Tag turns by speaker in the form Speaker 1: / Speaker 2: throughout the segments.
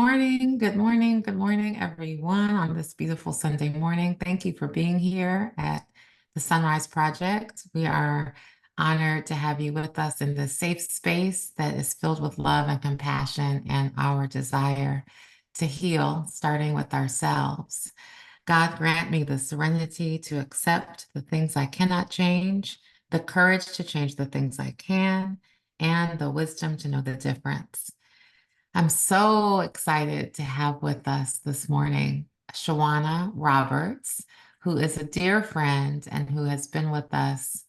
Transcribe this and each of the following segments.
Speaker 1: morning. Good morning. Good morning, everyone, on this beautiful Sunday morning. Thank you for being here at the Sunrise Project. We are honored to have you with us in this safe space that is filled with love and compassion and our desire to heal, starting with ourselves. God grant me the serenity to accept the things I cannot change, the courage to change the things I can, and the wisdom to know the difference. I'm so excited to have with us this morning Shewonia Roberts, who is a dear friend and who has been with us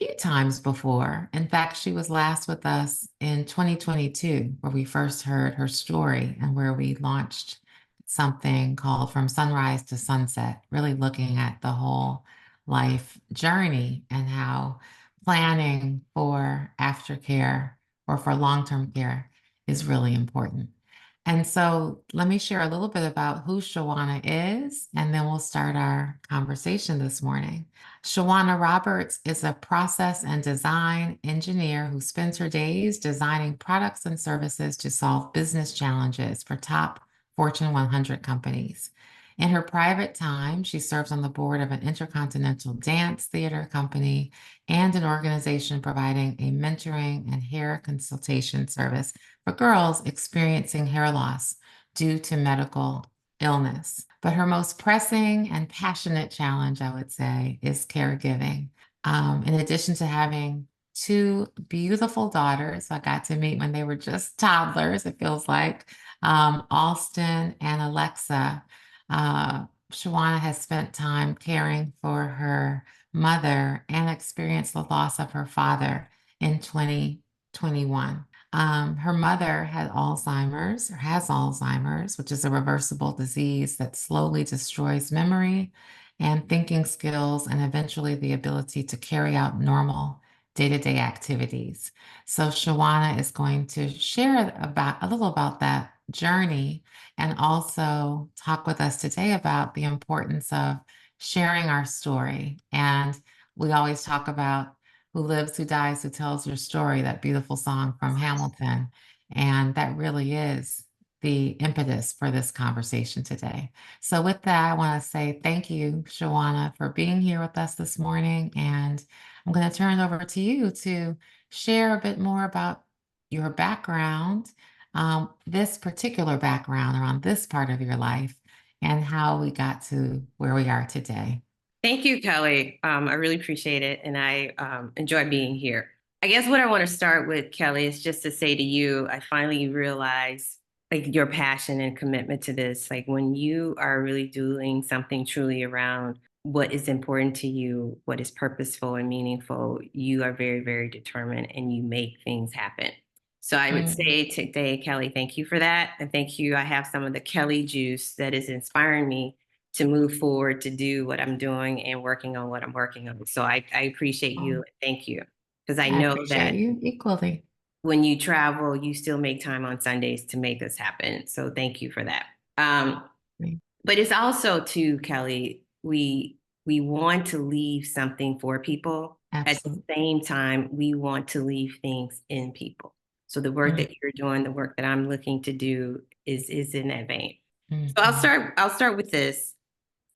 Speaker 1: a few times before. In fact, she was last with us in 2022, where we first heard her story and where we launched something called From Sunrise to Sunset, really looking at the whole life journey and how planning for aftercare or for long-term care is really important. And so let me share a little bit about who Shewonia is, and then we'll start our conversation this morning. Shewonia Roberts is a process and design engineer who spends her days designing products and services to solve business challenges for top Fortune 100 companies. In her private time, she serves on the board of an intercontinental dance theater company and an organization providing a mentoring and hair consultation service for girls experiencing hair loss due to medical illness. But her most pressing and passionate challenge, I would say, is caregiving. In addition to having two beautiful daughters I got to meet when they were just toddlers, it feels like, Alston and Alexa, Shewonia has spent time caring for her mother and experienced the loss of her father in 2021. Her mother had Alzheimer's or has Alzheimer's, which is a reversible disease that slowly destroys memory and thinking skills and eventually the ability to carry out normal day-to-day activities. So Shewonia is going to share a little about that journey and also talk with us today about the importance of sharing our story. And we always talk about who lives, who dies, who tells your story, that beautiful song from Hamilton. And that really is the impetus for this conversation today. So with that, I want to say thank you, Shewonia, for being here with us this morning. And I'm going to turn it over to you to share a bit more about your background, this particular background around this part of your life, and how we got to where we are today.
Speaker 2: Thank you, Kelli. I really appreciate it, and I enjoy being here. I guess what I want to start with, Kelli, is just to say to you, I finally realized like your passion and commitment to this. Like when you are really doing something truly around what is important to you, what is purposeful and meaningful, you are very, very determined and you make things happen. So I would say today, Kelli, thank you for that. And thank you. I have some of the Kelli juice that is inspiring me to move forward, to do what I'm doing and working on what I'm working on. So I appreciate you. Thank you. Because I
Speaker 1: I
Speaker 2: know
Speaker 1: appreciate
Speaker 2: that
Speaker 1: you equally.
Speaker 2: when you travel, you still make time on Sundays to make this happen. So thank you for that. Um, but it's also too, Kelli, we want to leave something for people.
Speaker 1: Absolutely.
Speaker 2: At the same time, we want to leave things in people. So the work that you're doing, the work that I'm looking to do is in that vein. So I'll start with this.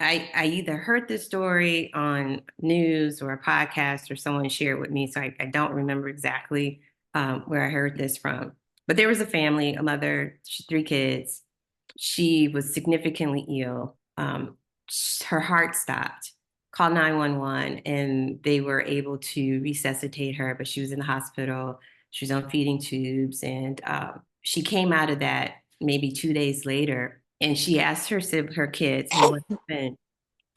Speaker 2: I either heard this story on news or a podcast or someone shared with me, so I don't remember exactly where I heard this from. But there was a family, a mother, three kids. She was significantly ill. Her heart stopped. Called 911, and they were able to resuscitate her, but she was in the hospital. She was on feeding tubes, and she came out of that maybe 2 days later, and she asked her kids, "Hey, what happened?"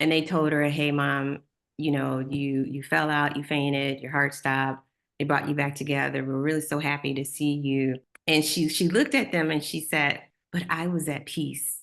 Speaker 2: And they told her, "Hey, mom, you fell out, you fainted, your heart stopped. They brought you back together. We're really so happy to see you." And she looked at them and she said, "But I was at peace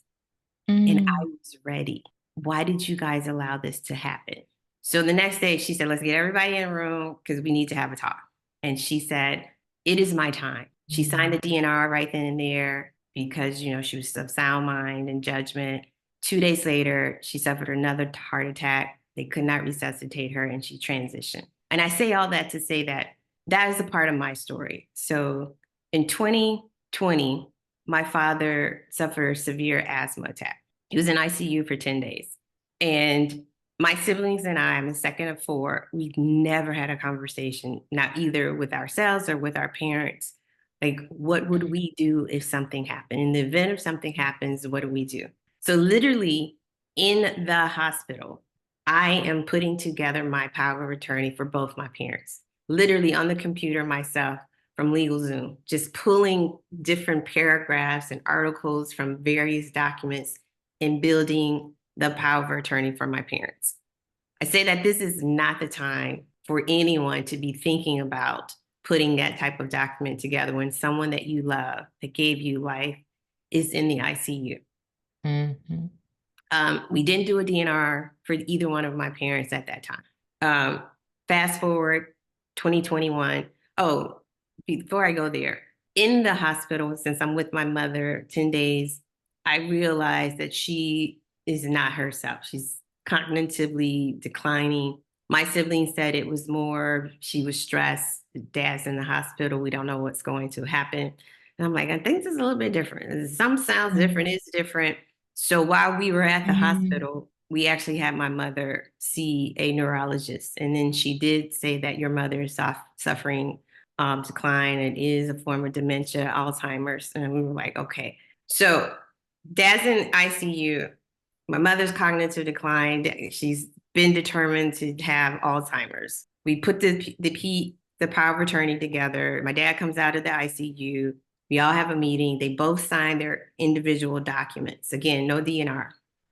Speaker 2: and I was ready. Why did you guys allow this to happen?" So the next day she said, "Let's get everybody in a room because we need to have a talk." And she said, "It is my time." She signed the DNR right then and there because, she was of sound mind and judgment. 2 days later, she suffered another heart attack. They could not resuscitate her and she transitioned. And I say all that to say that that is a part of my story. So in 2020, my father suffered a severe asthma attack. He was in ICU for 10 days. And my siblings and I'm the second of four. We've never had a conversation, not either with ourselves or with our parents. Like, what would we do if something happened? In the event of something happens, what do we do? So literally in the hospital, I am putting together my power of attorney for both my parents, literally on the computer myself from LegalZoom, just pulling different paragraphs and articles from various documents and building the power of attorney for my parents. I say that this is not the time for anyone to be thinking about putting that type of document together when someone that you love, that gave you life, is in the ICU.
Speaker 1: Mm-hmm.
Speaker 2: We didn't do a DNR for either one of my parents at that time. Fast forward 2021. Oh, before I go there, in the hospital, since I'm with my mother 10 days, I realized that she is not herself. She's cognitively declining. My siblings said it was more, she was stressed. Dad's in the hospital. We don't know what's going to happen. And I'm like, I think this is a little bit different. Some sounds different, it's different. So while we were at the hospital, we actually had my mother see a neurologist. And then she did say that your mother is suffering decline. It is a form of dementia, Alzheimer's. And we were like, okay. So dad's in ICU. My mother's cognitive decline. She's been determined to have Alzheimer's. We put the power of attorney together. My dad comes out of the ICU. We all have a meeting. They both sign their individual documents. Again, no DNR.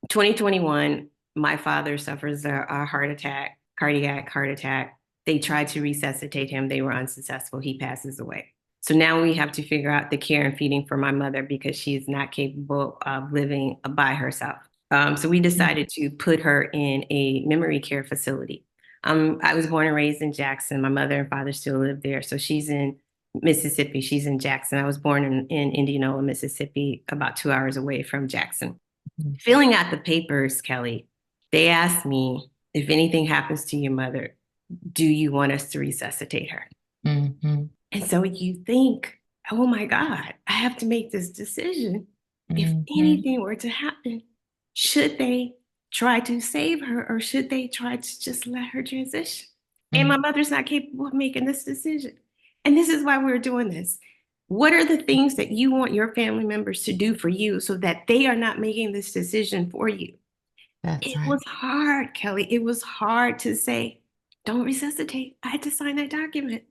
Speaker 2: 2021, my father suffers a heart attack, cardiac heart attack. They tried to resuscitate him. They were unsuccessful. He passes away. So now we have to figure out the care and feeding for my mother because she is not capable of living by herself. So we decided to put her in a memory care facility. I was born and raised in Jackson. My mother and father still live there. So she's in Mississippi. She's in Jackson. I was born in Indianola, Mississippi, about 2 hours away from Jackson. Filling out the papers, Kelli, they asked me, if anything happens to your mother, do you want us to resuscitate her?
Speaker 1: Mm-hmm.
Speaker 2: And so you think, oh my God, I have to make this decision. If anything were to happen, should they try to save her or should they try to just let her transition? And my mother's not capable of making this decision. And this is why we're doing this. What are the things that you want your family members to do for you so that they are not making this decision for you? It was hard, Kelli. It was hard to say, don't resuscitate. I had to sign that document.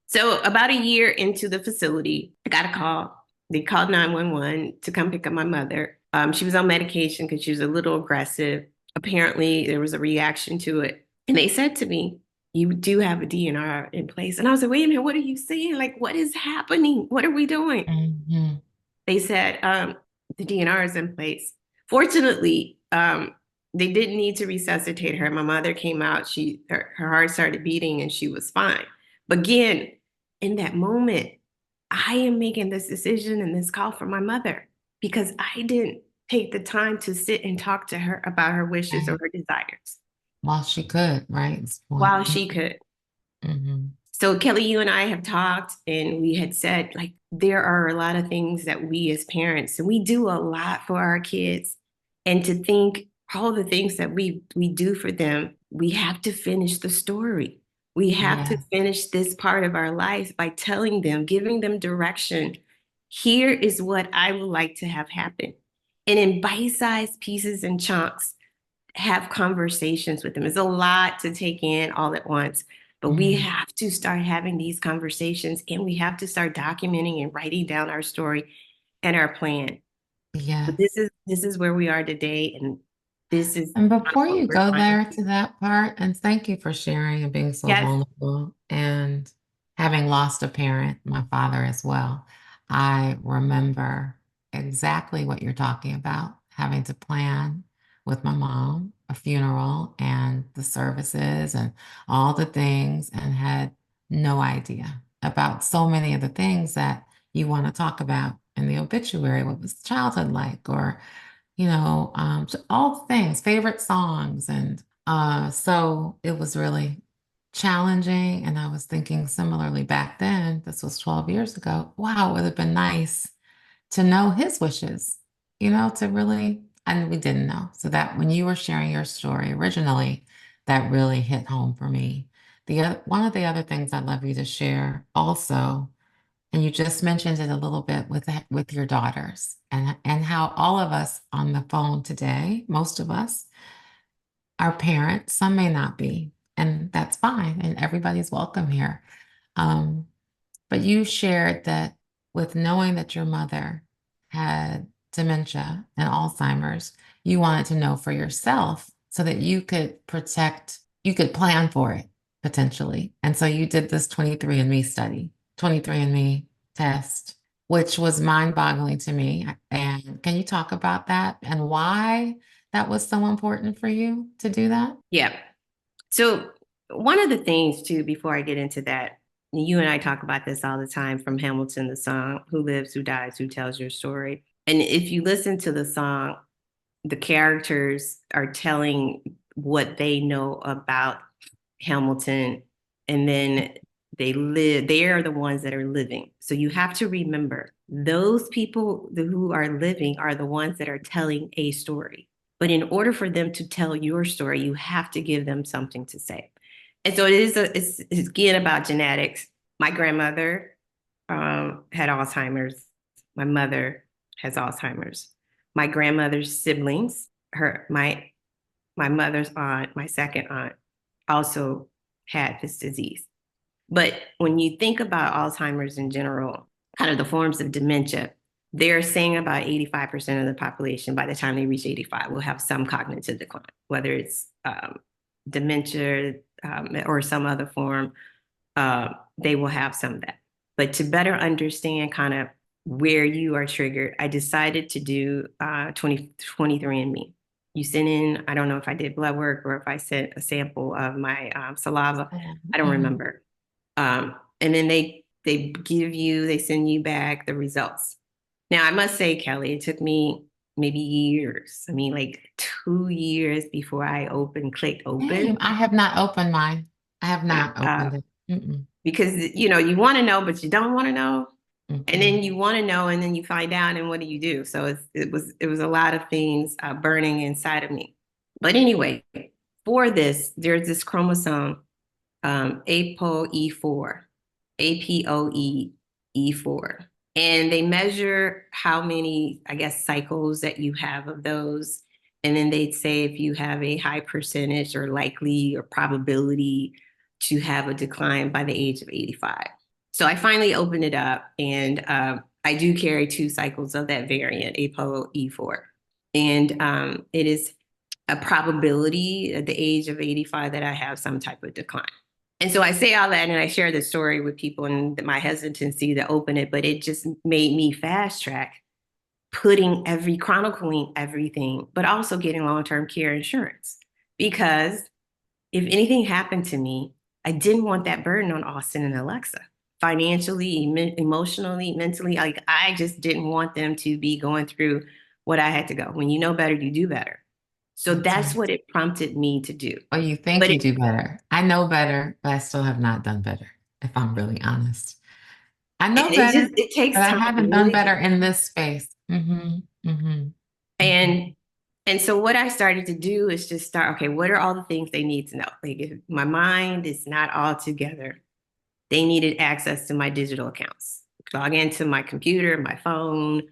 Speaker 2: So about a year into the facility, I got a call. They called 911 to come pick up my mother. She was on medication because she was a little aggressive. Apparently, there was a reaction to it. And they said to me, you do have a DNR in place. And I was like, wait a minute, what are you saying? Like, what is happening? What are we doing? They said, the DNR is in place. Fortunately, they didn't need to resuscitate her. My mother came out, her heart started beating and she was fine. But again, in that moment, I am making this decision and this call for my mother because I didn't take the time to sit and talk to her about her wishes or her desires.
Speaker 1: While she could, right?
Speaker 2: While she could. So Kelli, you and I have talked and we had said, like, there are a lot of things that we as parents, and we do a lot for our kids. And to think all the things that we do for them, we have to finish the story. We have to finish this part of our life by telling them, giving them direction. Here is what I would like to have happen. And in bite-sized pieces and chunks, have conversations with them. It's a lot to take in all at once, but we have to start having these conversations and we have to start documenting and writing down our story and our plan.
Speaker 1: Yeah.
Speaker 2: This is where we are today, and this is.
Speaker 1: And before you go there to that part, and thank you for sharing and being so vulnerable and having lost a parent, my father as well. I remember exactly what you're talking about, having to plan with my mom a funeral and the services and all the things, and had no idea about so many of the things that you want to talk about in the obituary. What was childhood like, or so all things, favorite songs. And so it was really challenging. And I was thinking similarly back then, this was 12 years ago, wow, it would have been nice to know his wishes, to really, and we didn't know. So that when you were sharing your story originally, that really hit home for me. One of the other things I'd love you to share also, and you just mentioned it a little bit with your daughters and how all of us on the phone today, most of us are parents, some may not be, and that's fine, and everybody's welcome here. Um, but you shared that with knowing that your mother had dementia and Alzheimer's, you wanted to know for yourself so that you could plan for it potentially. And so you did this 23andMe study, 23andMe test, which was mind-boggling to me. And can you talk about that and why that was so important for you to do that?
Speaker 2: Yeah. So one of the things too, before I get into that, you and I talk about this all the time from Hamilton, the song, Who Lives, Who Dies, Who Tells Your Story. And if you listen to the song, the characters are telling what they know about Hamilton, and then they are the ones that are living. So you have to remember those people who are living are the ones that are telling a story. But in order for them to tell your story, you have to give them something to say. And so it's again about genetics. My grandmother had Alzheimer's. My mother has Alzheimer's. My grandmother's siblings, my mother's aunt, my second aunt, also had this disease. But when you think about Alzheimer's in general, kind of the forms of dementia, they're saying about 85% of the population by the time they reach 85 will have some cognitive decline, whether it's dementia or some other form, they will have some of that. But to better understand kind of where you are triggered, I decided to do 23andMe. You send in, I don't know if I did blood work or if I sent a sample of my saliva. I don't remember. And then they send you back the results. Now, I must say, Kelli, it took me maybe years. I mean, like 2 years before I clicked open.
Speaker 1: Hey, I have not opened mine. I have not opened it.
Speaker 2: Because, you want to know, but you don't want to know. And then you want to know, and then you find out, and what do you do? So it was a lot of things burning inside of me. But anyway, for this, there's this chromosome, APOE4, APOE4. And they measure how many, I guess, cycles that you have of those. And then they'd say if you have a high percentage or likely or probability to have a decline by the age of 85. So I finally opened it up, and I do carry 2 cycles of that variant, APOE4. And it is a probability at the age of 85 that I have some type of decline. And so I say all that, and I share the story with people and my hesitancy to open it, but it just made me fast track chronicling everything, but also getting long-term care insurance. Because if anything happened to me, I didn't want that burden on Austin and Alexa. Financially, emotionally, mentally, like I just didn't want them to be going through what I had to go. When you know better, you do better. So that's what it prompted me to do.
Speaker 1: Well, you think you do better. I know better, but I still have not done better, if I'm really honest. I know better,
Speaker 2: it takes
Speaker 1: but I
Speaker 2: time.
Speaker 1: haven't done better in this space.
Speaker 2: And so what I started to do is just start, okay, what are all the things they need to know? Like if my mind is not all together, they needed access to my digital accounts. Log into my computer, my phone,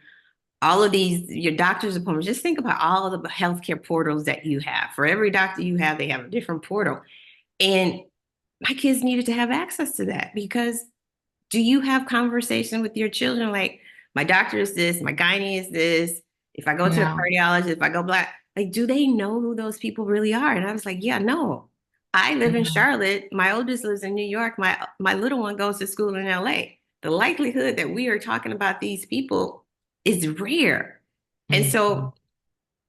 Speaker 2: all of these, your doctor's appointments. Just think about all of the healthcare portals that you have. For every doctor you have, they have a different portal. And my kids needed to have access to that, because do you have conversation with your children like, my doctor is this, my gynae is this, if I go to a cardiologist, if I go black, like, do they know who those people really are? And I was like, yeah, no. I live in Charlotte. My oldest lives in New York. My little one goes to school in LA. The likelihood that we are talking about these people is rare. And so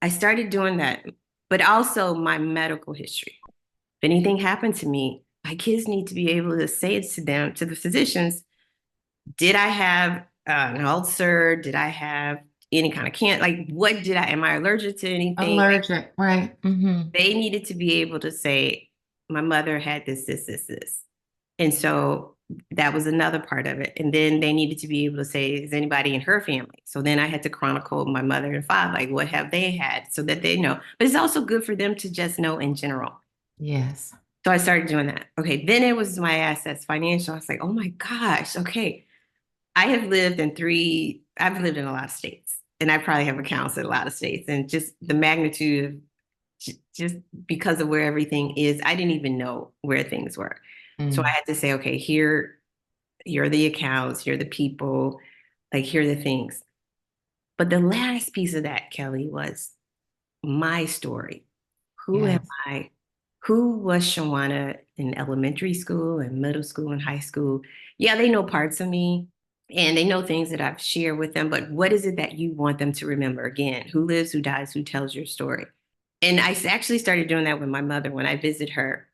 Speaker 2: I started doing that, but also my medical history. If anything happened to me, my kids need to be able to say to them, to the physicians, did I have an ulcer? Did I have any kind of cancer? Like, what did am I allergic to anything?
Speaker 1: Allergic, right.
Speaker 2: They needed to be able to say, my mother had this. And so that was another part of it. And then they needed to be able to say, is anybody in her family? So then I had to chronicle my mother and father, like what have they had so that they know. But it's also good for them to just know in general.
Speaker 1: Yes.
Speaker 2: So I started doing that. Okay. Then it was my assets, financial. I was like, oh my gosh. Okay. I've lived in a lot of states, and I probably have accounts in a lot of states. And just the magnitude of just because of where everything is, I didn't even know where things were. So I had to say, okay, here are the accounts, here are the people, like here are the things. But the last piece of that, Kelli, was my story. Who am
Speaker 1: Yes.
Speaker 2: I? Who was Shewonia in elementary school and middle school and high school? Yeah, they know parts of me and they know things that I've shared with them, but what is it that you want them to remember? Again, who lives, who dies, who tells your story? And I actually started doing that with my mother when I visit her.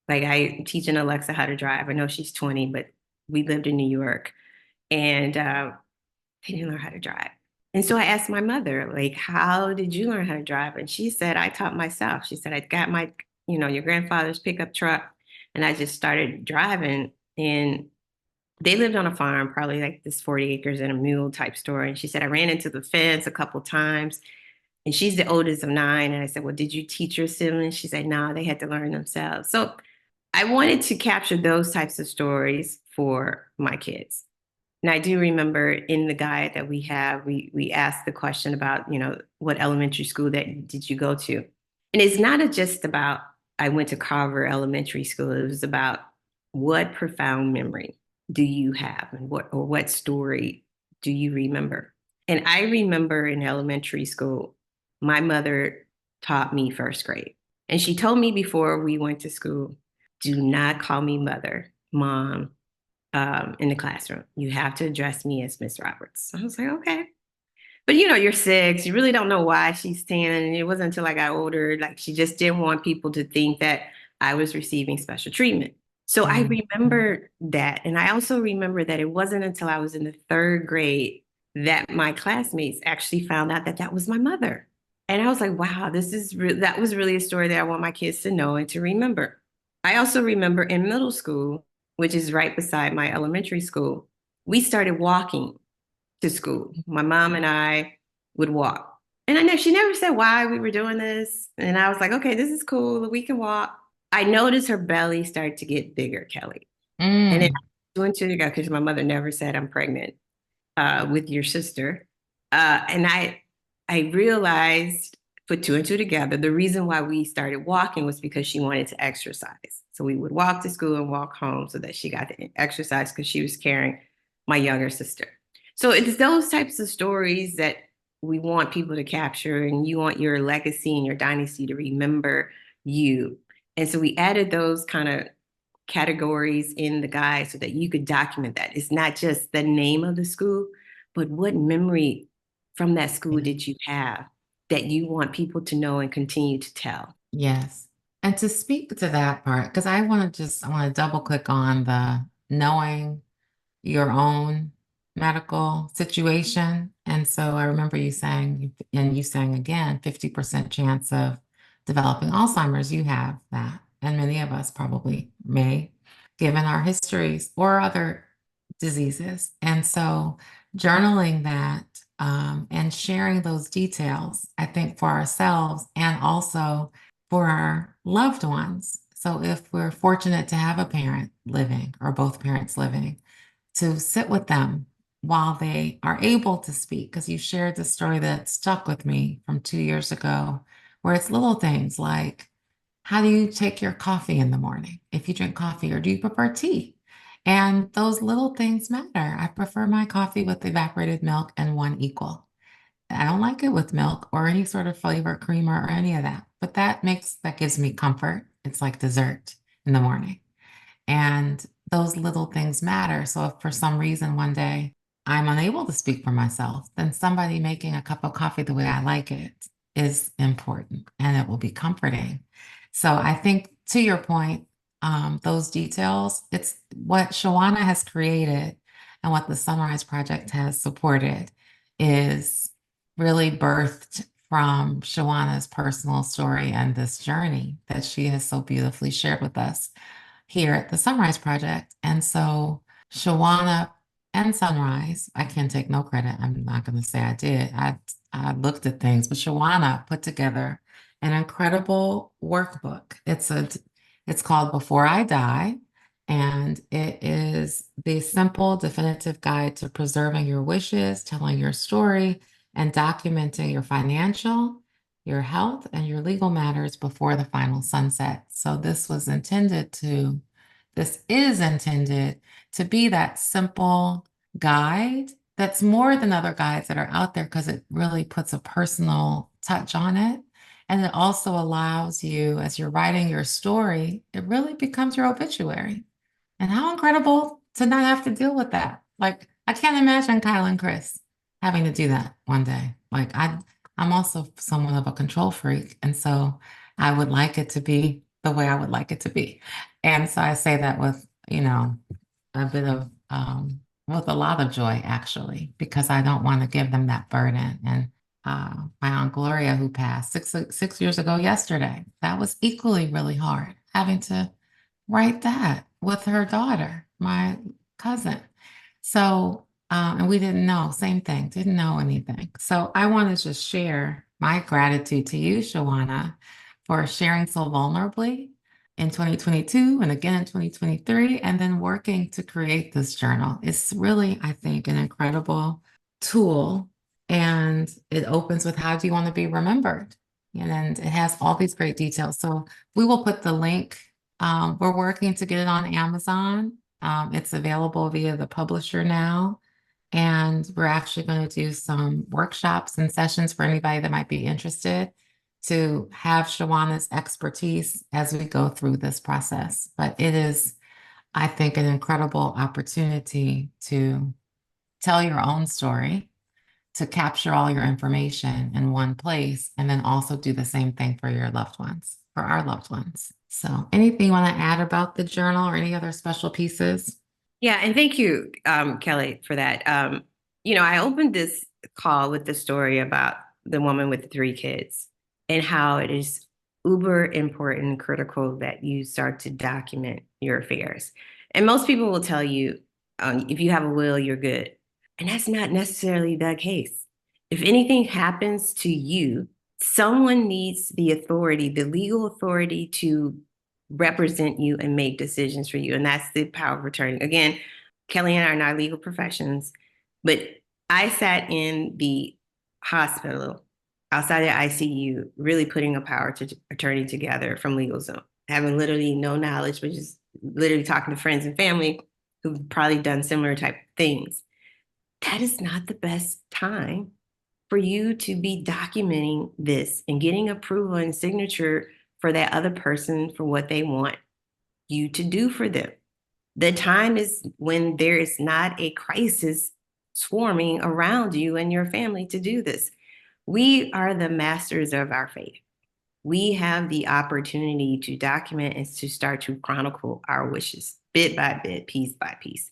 Speaker 2: Like I teaching Alexa how to drive. I know she's 20, but we lived in New York and they didn't learn how to drive. And so I asked my mother, like, how did you learn how to drive? And she said, I taught myself. She said, I got my, your grandfather's pickup truck and I just started driving. And they lived on a farm, probably like this 40 acres and a mule type store. And she said, I ran into the fence a couple of times. And she's the oldest of 9. And I said, well, did you teach your siblings? She said, no, they had to learn themselves. So I wanted to capture those types of stories for my kids. And I do remember in the guide that we have, we asked the question about, what elementary school that did you go to? And it's not just about, I went to Carver Elementary School. It was about what profound memory do you have and what story do you remember? And I remember in elementary school, my mother taught me first grade. And she told me before we went to school, do not call me mother, mom, in the classroom. You have to address me as Miss Roberts. I was like, okay. But you're 6. You really don't know why she's 10. And it wasn't until I got older, like she just didn't want people to think that I was receiving special treatment. So I remember that. And I also remember that it wasn't until I was in the 3rd grade that my classmates actually found out that that was my mother. And I was like, wow, that was really a story that I want my kids to know and to remember. I also remember in middle school, which is right beside my elementary school, we started walking to school. My mom and I would walk. And I know she never said why we were doing this. And I was like, okay, this is cool. We can walk. I noticed her belly started to get bigger, Kelli. And then I went to go because my mother never said I'm pregnant with your sister. And I realized, put 2 and 2 together, the reason why we started walking was because she wanted to exercise. So we would walk to school and walk home so that she got to exercise because she was carrying my younger sister. So it's those types of stories that we want people to capture, and you want your legacy and your dynasty to remember you. And so we added those kind of categories in the guide so that you could document that. It's not just the name of the school, but what memory from that school did you have that you want people to know and continue to tell?
Speaker 1: Yes. And to speak to that part, because I want to double click on the knowing your own medical situation. And so I remember you saying, and you saying again, 50% chance of developing Alzheimer's. You have that. And many of us probably may, given our histories or other diseases. And so journaling that and sharing those details, I think for ourselves and also for our loved ones. So if we're fortunate to have a parent living or both parents living, to sit with them while they are able to speak. Because you shared the story that stuck with me from 2 years ago, where it's little things like, how do you take your coffee in the morning? If you drink coffee, or do you prefer tea? And those little things matter. I prefer my coffee with evaporated milk and 1 equal. I don't like it with milk or any sort of flavor creamer or any of that, but that gives me comfort. It's like dessert in the morning. And those little things matter. So if for some reason one day I'm unable to speak for myself, then somebody making a cup of coffee the way I like it is important and it will be comforting. So I think to your point, those details, it's what Shewonia has created and what the Sonrise Project has supported is really birthed from Shewonia's personal story and this journey that she has so beautifully shared with us here at the Sunrise Project. And so Shewonia and Sunrise, I can't take no credit. I'm not going to say I did. I looked at things, but Shewonia put together an incredible workbook. It's called Before I Die, and it is the simple, definitive guide to preserving your wishes, telling your story, and documenting your financial, your health, and your legal matters before the final sunset. So this is intended to be that simple guide that's more than other guides that are out there because it really puts a personal touch on it. And it also allows you, as you're writing your story, it really becomes your obituary. And how incredible to not have to deal with that. Like, I can't imagine Kyle and Chris having to do that one day. I'm also somewhat of a control freak. And so I would like it to be the way I would like it to be. And so I say that with, a bit of, with a lot of joy, actually, because I don't want to give them that burden. And my Aunt Gloria, who passed 6 years ago yesterday, that was equally really hard, having to write that with her daughter, my cousin. So, and we didn't know, same thing, didn't know anything. So I want to just share my gratitude to you, Shewonia, for sharing so vulnerably in 2022 and again in 2023, and then working to create this journal. It's really, I think, an incredible tool. And it opens with how do you want to be remembered? And it has all these great details. So we will put the link. We're working to get it on Amazon. It's available via the publisher now. And we're actually going to do some workshops and sessions for anybody that might be interested to have Shewonia's expertise as we go through this process. But it is, I think, an incredible opportunity to tell your own story, to capture all your information in one place, and then also do the same thing for your loved ones, for our loved ones. So anything you want to add about the journal or any other special pieces?
Speaker 2: Yeah, and thank you, Kelli, for that. I opened this call with the story about the woman with the 3 kids and how it is uber important, critical that you start to document your affairs. And most people will tell you, if you have a will, you're good. And that's not necessarily the case. If anything happens to you, someone needs the authority, the legal authority to represent you and make decisions for you. And that's the power of attorney. Again, Kelli and I are not legal professions, but I sat in the hospital outside the ICU, really putting a power to attorney together from LegalZoom, having literally no knowledge, but just literally talking to friends and family who've probably done similar type things. That is not the best time for you to be documenting this and getting approval and signature for that other person for what they want you to do for them. The time is when there is not a crisis swarming around you and your family to do this. We are the masters of our fate. We have the opportunity to document and to start to chronicle our wishes bit by bit, piece by piece.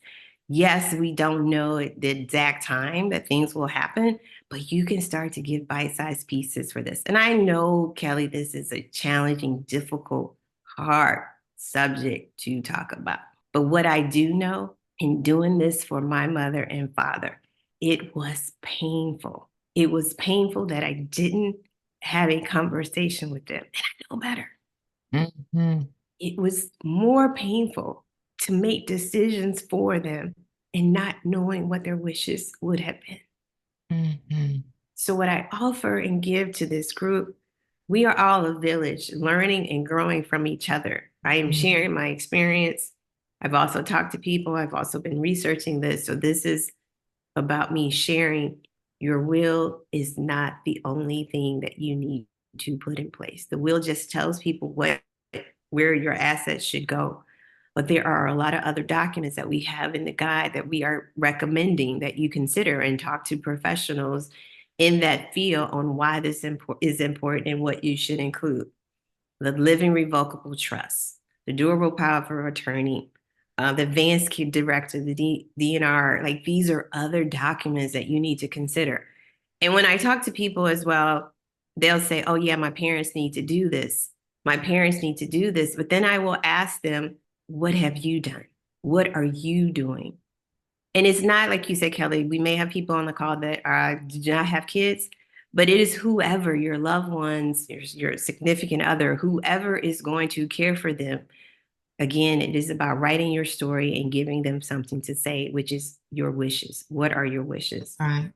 Speaker 2: Yes, we don't know the exact time that things will happen, but you can start to give bite-sized pieces for this. And I know, Kelli, this is a challenging, difficult, hard subject to talk about. But what I do know in doing this for my mother and father, it was painful. It was painful that I didn't have a conversation with them, and I know better.
Speaker 1: Mm-hmm.
Speaker 2: It was more painful to make decisions for them and not knowing what their wishes would have been.
Speaker 1: Mm-hmm.
Speaker 2: So what I offer and give to this group, we are all a village, learning and growing from each other. I am sharing my experience. I've also talked to people. I've also been researching this. So this is about me sharing. Your will is not the only thing that you need to put in place. The will just tells people where your assets should go. But there are a lot of other documents that we have in the guide that we are recommending that you consider and talk to professionals in that field on why this is important and what you should include. The living revocable trust, the durable power of attorney, the advanced key director, the DNR, like these are other documents that you need to consider. And when I talk to people as well, they'll say, oh yeah, my parents need to do this. My parents need to do this. But then I will ask them, what have you done? What are you doing? And it's not like you said, Kelli, we may have people on the call that do not have kids, but it is whoever, your loved ones, your significant other, whoever is going to care for them. Again, it is about writing your story and giving them something to say, which is your wishes. What are your wishes?
Speaker 1: Right.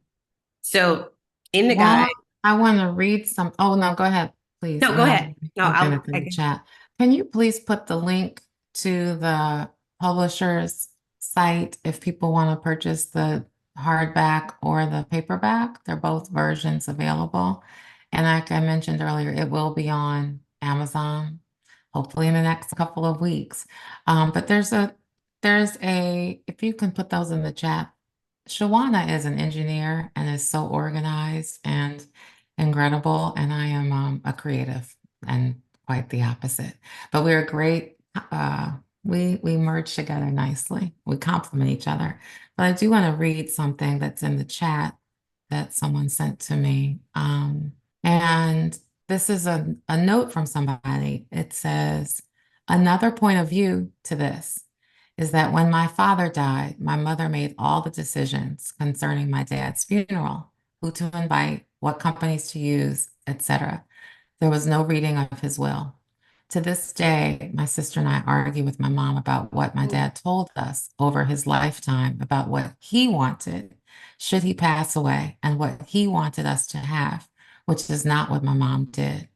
Speaker 2: So in the
Speaker 1: Well,
Speaker 2: guide,
Speaker 1: I want to read some. Oh, no, go ahead, please.
Speaker 2: no,
Speaker 1: I
Speaker 2: go
Speaker 1: have
Speaker 2: ahead. No,
Speaker 1: something that's in the chat. Can you please put the link to the publisher's site if people want to purchase the hardback or the paperback? They're both versions available. And like I mentioned earlier, it will be on Amazon, hopefully in the next couple of weeks. But if you can put those in the chat. Shewonia is an engineer and is so organized and incredible, and I am a creative and quite the opposite. But we're great. We merge together nicely. We complement each other. But I do want to read something that's in the chat that someone sent to me. And this is a note from somebody. It says, another point of view to this is that when my father died, my mother made all the decisions concerning my dad's funeral, who to invite, what companies to use, etc. There was no reading of his will. To this day, my sister and I argue with my mom about what my dad told us over his lifetime about what he wanted should he pass away and what he wanted us to have, which is not what my mom did.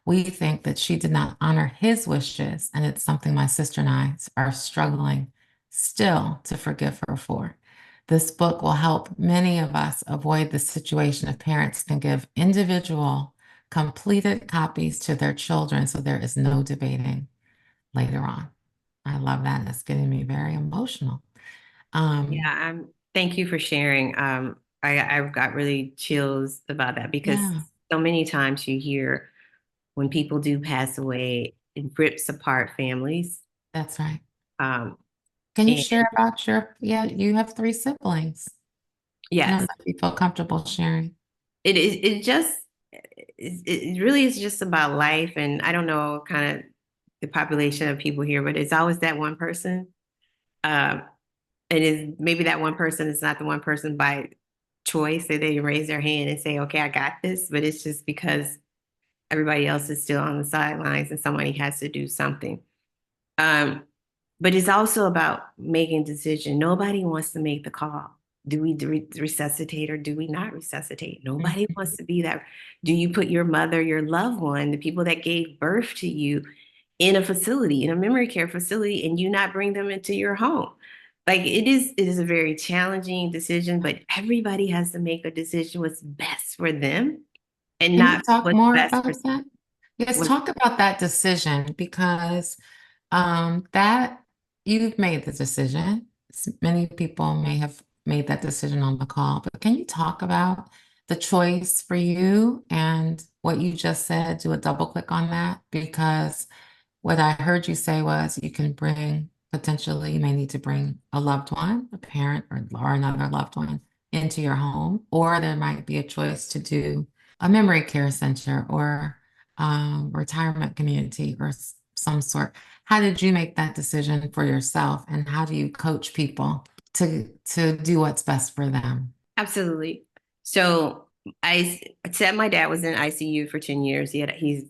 Speaker 1: We think that she did not honor his wishes, and it's something my sister and I are struggling still to forgive her for. This book will help many of us avoid the situation if parents can give individual completed copies to their children so there is no debating later on. I love that. It's getting me very emotional.
Speaker 2: Thank you for sharing. I got really chills about that because
Speaker 1: Yeah,
Speaker 2: so many times you hear when people do pass away, it rips apart families.
Speaker 1: that's right.
Speaker 2: Um,
Speaker 1: Can you
Speaker 2: and
Speaker 1: share about you have three siblings. I don't
Speaker 2: yes,
Speaker 1: know if you feel comfortable sharing.
Speaker 2: it really is just about life. And I don't know kind of the population of people here, but it's always that one person. Um, and is maybe that one person is not the one person by choice that they raise their hand and say, okay, I got this, but it's just because everybody else is still on the sidelines and somebody has to do something. Um, but it's also about making decision. Nobody wants to make the call. Do we resuscitate or do we not resuscitate? Nobody
Speaker 1: Mhm.
Speaker 2: wants to be that. Do you put your mother, your loved one, the people that gave birth to you in a facility, in a memory care facility, and you not bring them into your home? Like it is a very challenging decision, but everybody has to make a decision what's best for them and
Speaker 1: Can you
Speaker 2: not
Speaker 1: talk
Speaker 2: what's
Speaker 1: more
Speaker 2: best for
Speaker 1: about that? Yes,
Speaker 2: what.
Speaker 1: talk about that decision because that you've made the decision. Many people may have made that decision on the call, but can you talk about the choice for you and what you just said? Do a double click on that because what I heard you say was you can bring potentially, you may need to bring a loved one, a parent, or another loved one into your home, or there might be a choice to do a memory care center or retirement community or some sort. How did you make that decision for yourself, and how do you coach people to do what's best for them?
Speaker 2: Absolutely. So I said my dad was in ICU for 10 years. He's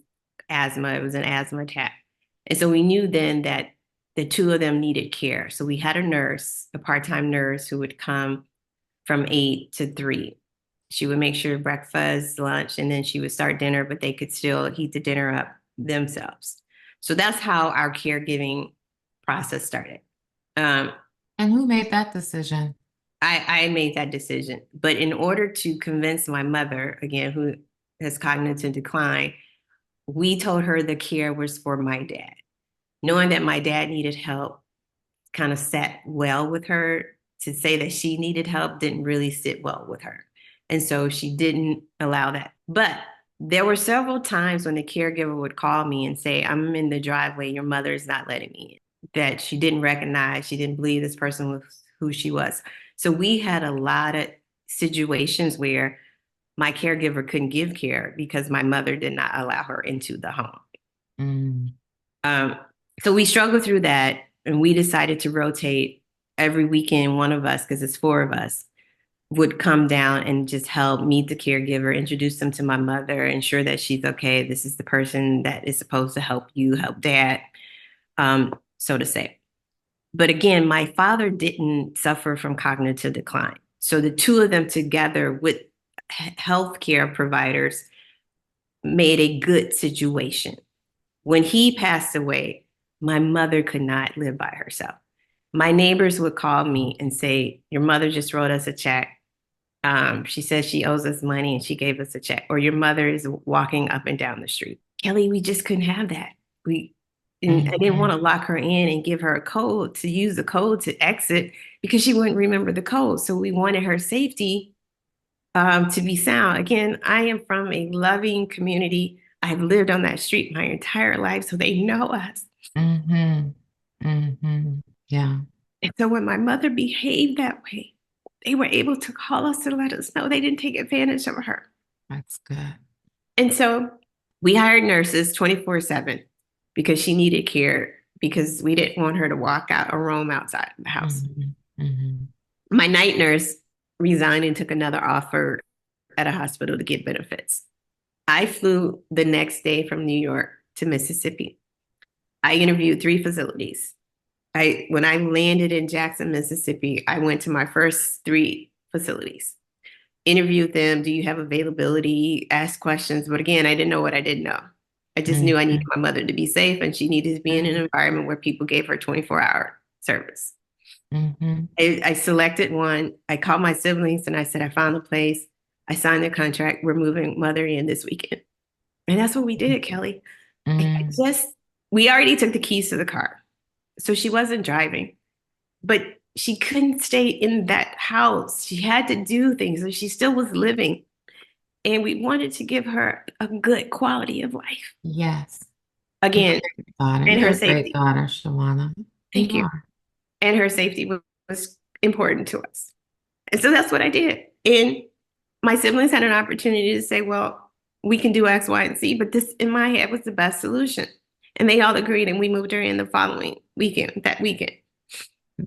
Speaker 2: asthma. It was an asthma attack. And so we knew then that the two of them needed care. So we had a nurse, a part-time nurse who would come from 8 to 3. She would make sure breakfast, lunch, and then she would start dinner, but they could still heat the dinner up themselves. So that's how our caregiving process started. Um,
Speaker 1: And who made that decision?
Speaker 2: I made that decision. But in order to convince my mother, again, who has cognitive decline, we told her the care was for my dad. Knowing that my dad needed help kind of sat well with her. To say that she needed help didn't really sit well with her. And so she didn't allow that. But there were several times when the caregiver would call me and say, I'm in the driveway, your mother is not letting me in. That she didn't recognize, she didn't believe this person was who she was. So we had a lot of situations where my caregiver couldn't give care because my mother did not allow her into the home.
Speaker 1: Mm.
Speaker 2: Um, so we struggled through that. And we decided to rotate every weekend. One of us, because it's 4 of us, would come down and just help meet the caregiver, introduce them to my mother, ensure that she's okay. This is the person that is supposed to help you, help dad, so to say. But again, my father didn't suffer from cognitive decline. So the two of them together with healthcare providers made a good situation. When he passed away, my mother could not live by herself. My neighbors would call me and say, your mother just wrote us a check. She says she owes us money and she gave us a check. Or your mother is walking up and down the street. Kelli, we just couldn't have that. I didn't want to lock her in and give her a code to use the code to exit because she wouldn't remember the code. So we wanted her safety to be sound. Again, I am from a loving community. I've lived on that street my entire life, so they know us.
Speaker 1: Yeah.
Speaker 2: And so when my mother behaved that way, they were able to call us to let us know they didn't take advantage of her.
Speaker 1: That's good.
Speaker 2: And so we hired nurses 24/7 because she needed care, because we didn't want her to walk out or roam outside the house. My night nurse resigned and took another offer at a hospital to get benefits. I flew the next day from New York to Mississippi. I interviewed 3 facilities. When I landed in Jackson, Mississippi, I went to my first 3 facilities, interviewed them. Do you have availability? Asked questions. But again, I didn't know what I didn't know. I just knew I needed my mother to be safe, and she needed to be in an environment where people gave her 24-hour service. I selected one. I called my siblings and I said, I found a place. I signed the contract. We're moving mother in this weekend. And that's what we did, Kelli. We already took the keys to the car. So she wasn't driving, but she couldn't stay in that house. She had to do things. So she still was living. And we wanted to give her a good quality of life.
Speaker 1: Yes.
Speaker 2: Again, and her safety.
Speaker 1: Great daughter, Shewonia.
Speaker 2: Thank you. And her safety was important to us. And so that's what I did. And my siblings had an opportunity to say, well, we can do X, Y, and Z, but this in my head was the best solution. And they all agreed, and we moved her in the following weekend, that weekend.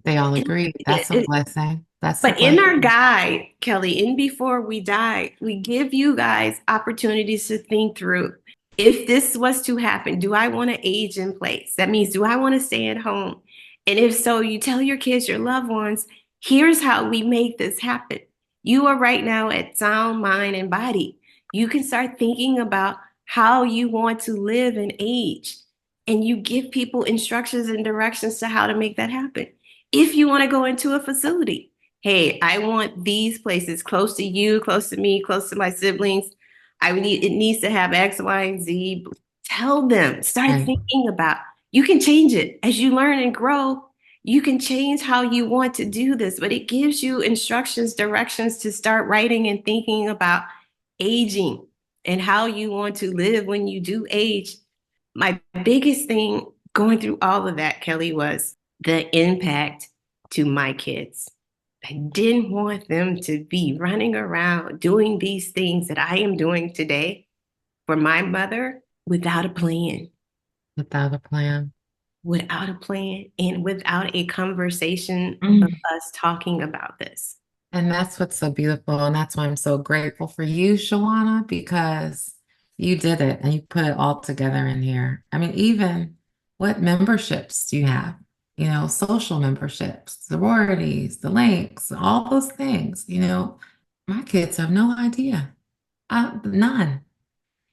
Speaker 1: They all agreed. That's a blessing.
Speaker 2: But in our guide, Kelli, in Before We Die, we give you guys opportunities to think through, if this was to happen, do I want to age in place? That means, do I want to stay at home? And if so, you tell your kids, your loved ones, here's how we make this happen. You are right now at sound mind and body. You can start thinking about how you want to live and age. And you give people instructions and directions to how to make that happen. If you want to go into a facility, hey, I want these places close to you, close to me, close to my siblings. It needs to have X, Y, and Z. Tell them, start thinking about, you can change it as you learn and grow. You can change how you want to do this, but it gives you instructions, directions to start writing and thinking about aging and how you want to live when you do age. My biggest thing going through all of that, Kelli, was the impact to my kids. I didn't want them to be running around doing these things that I am doing today for my mother without a plan.
Speaker 1: Without a plan.
Speaker 2: Without a plan and without a conversation of us talking about this.
Speaker 1: And that's what's so beautiful. And that's why I'm so grateful for you, Shewonia, because you did it and you put it all together in here. I mean, even what memberships do you have? You know, social memberships, sororities, the links, all those things. You know, my kids have no idea. None.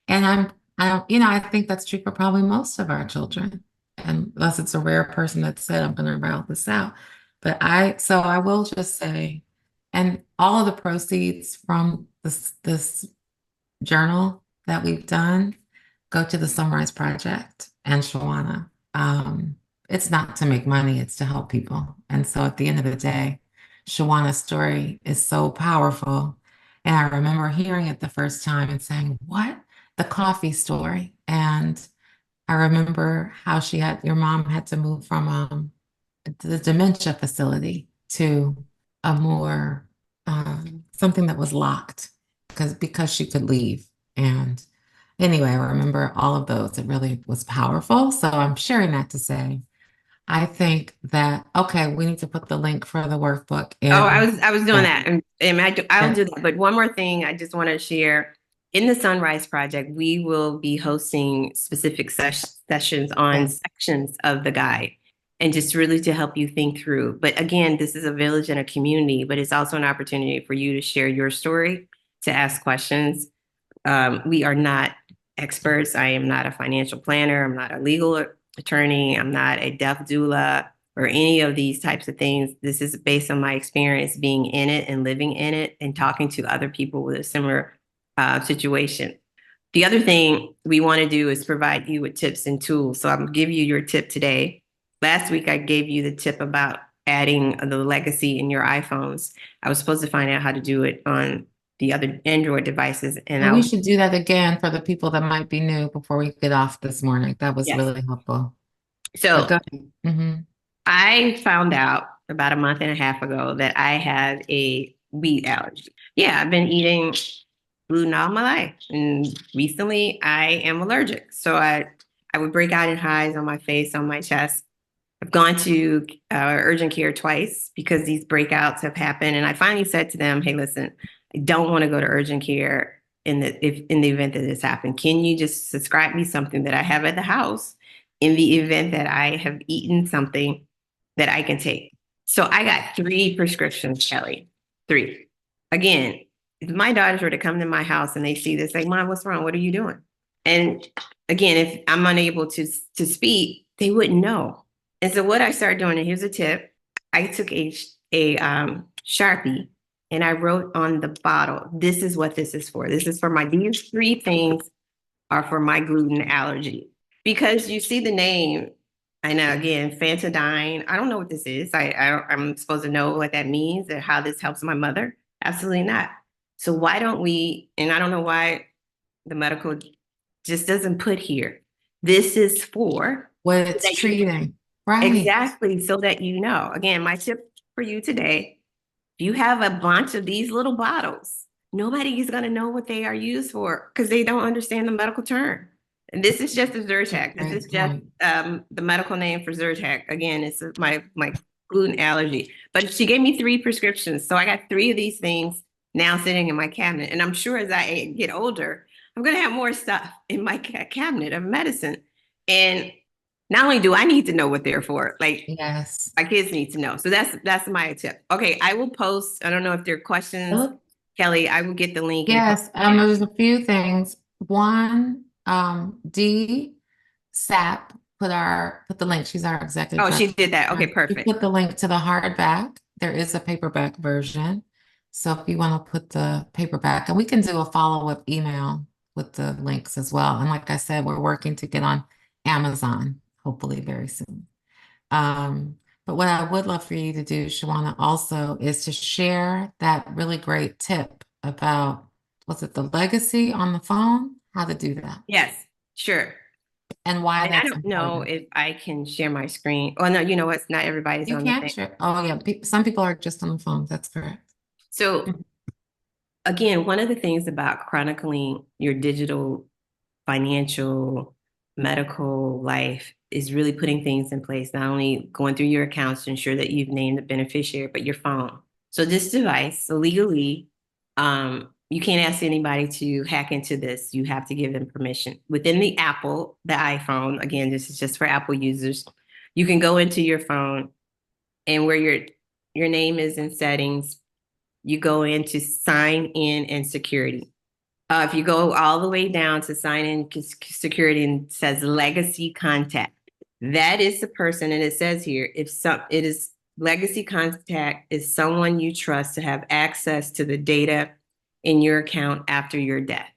Speaker 1: And I think that's true for probably most of our children. Unless it's a rare person that said, I'm going to route this out. But I will just say, and all of the proceeds from this journal that we've done go to the Sonrise Project and Shewonia. It's not to make money, it's to help people. And so at the end of the day, Shewonia's story is so powerful. And I remember hearing it the first time and saying, what? The coffee story. And I remember how your mom had to move from the dementia facility to a more, something that was locked because she could leave. And anyway, I remember all of those. It really was powerful. So I'm sharing that to say, I think that, okay, we need to put the link for the workbook
Speaker 2: Oh,
Speaker 1: in.
Speaker 2: I was doing
Speaker 1: Yeah.
Speaker 2: that, and I'll
Speaker 1: Yeah.
Speaker 2: do that. But one more thing, I just want to share. In the Sunrise Project, we will be hosting specific sessions on
Speaker 1: Yes.
Speaker 2: sections of the guide, and just really to help you think through. But again, this is a village and a community, but it's also an opportunity for you to share your story, to ask questions. We are not experts. I am not a financial planner. I'm not a legal attorney. I'm not a death doula or any of these types of things. This is based on my experience being in it and living in it and talking to other people with a similar situation. The other thing we want to do is provide you with tips and tools. So I'm gonna give you your tip today. Last week, I gave you the tip about adding the legacy in your iPhones. I was supposed to find out how to do it on the other Android devices. And
Speaker 1: And we should do that again for the people that might be new before we get off this morning. That was
Speaker 2: yes.
Speaker 1: really helpful. But
Speaker 2: So
Speaker 1: go ahead.
Speaker 2: I found out about a month and a half ago that I have a wheat allergy. Yeah, I've been eating gluten all my life. And recently I am allergic. So I would break out in hives on my face, on my chest. I've gone to urgent care twice because these breakouts have happened. And I finally said to them, hey, listen, I don't want to go to urgent care in the event that this happened. Can you just subscribe me something that I have at the house in the event that I have eaten something that I can take? So I got 3 prescriptions, Kelli. 3. Again, if my daughters were to come to my house and they see this, like, Mom, what's wrong? What are you doing? And again, if I'm unable to speak, they wouldn't know. And so what I started doing, and here's a tip, I took a Sharpie and I wrote on the bottle, this is what this is for. This is for these 3 things are for my gluten allergy. Because you see the name, I know, again, Fantadine, I don't know what this is. I'm supposed to know what that means and how this helps my mother. Absolutely not. So why don't we, and I don't know why the medical just doesn't put here, this is for
Speaker 1: What it's treating. Right.
Speaker 2: exactly, so that you know. Again, my tip for you today, if you have a bunch of these little bottles, nobody is going to know what they are used for because they don't understand the medical term. And this is just a Zyrtec. This is just the medical name for Zyrtec. Again, it's my gluten allergy. But she gave me 3 prescriptions. So I got 3 of these things now sitting in my cabinet. And I'm sure as I get older, I'm going to have more stuff in my cabinet of medicine. And not only do I need to know what they're for, like
Speaker 1: yes,
Speaker 2: my kids need to know. So that's my tip. Okay, I will post. I don't know if there are questions, Kelli. I will get the link.
Speaker 1: Yes, there's a few things. One, Dee Sapp put the link. She's our executive.
Speaker 2: Oh, she did that. Okay,
Speaker 1: She
Speaker 2: perfect.
Speaker 1: put the link to the hardback. There is a paperback version. So if you want to put the paperback, and we can do a follow-up email with the links as well. And like I said, we're working to get on Amazon, hopefully very soon. But what I would love for you to do, Shewonia, also is to share that really great tip about, was it the legacy on the phone? How to do that.
Speaker 2: Yes, sure.
Speaker 1: And why
Speaker 2: And I
Speaker 1: that's
Speaker 2: don't know
Speaker 1: important.
Speaker 2: if I can share my screen. Oh no, you know what? Not everybody's
Speaker 1: You
Speaker 2: on the
Speaker 1: can't
Speaker 2: thing.
Speaker 1: share. Oh yeah, some people are just on the phone. That's correct.
Speaker 2: So again, one of the things about chronicling your digital, financial, medical life is really putting things in place, not only going through your accounts to ensure that you've named the beneficiary, but your phone. So this device, so legally, you can't ask anybody to hack into this. You have to give them permission. Within the iPhone, again, this is just for Apple users, you can go into your phone and where your name is in settings, you go into sign in and security. If you go all the way down to sign in security and it says legacy contact, that is the person, and it says here, it is legacy contact is someone you trust to have access to the data in your account after your death.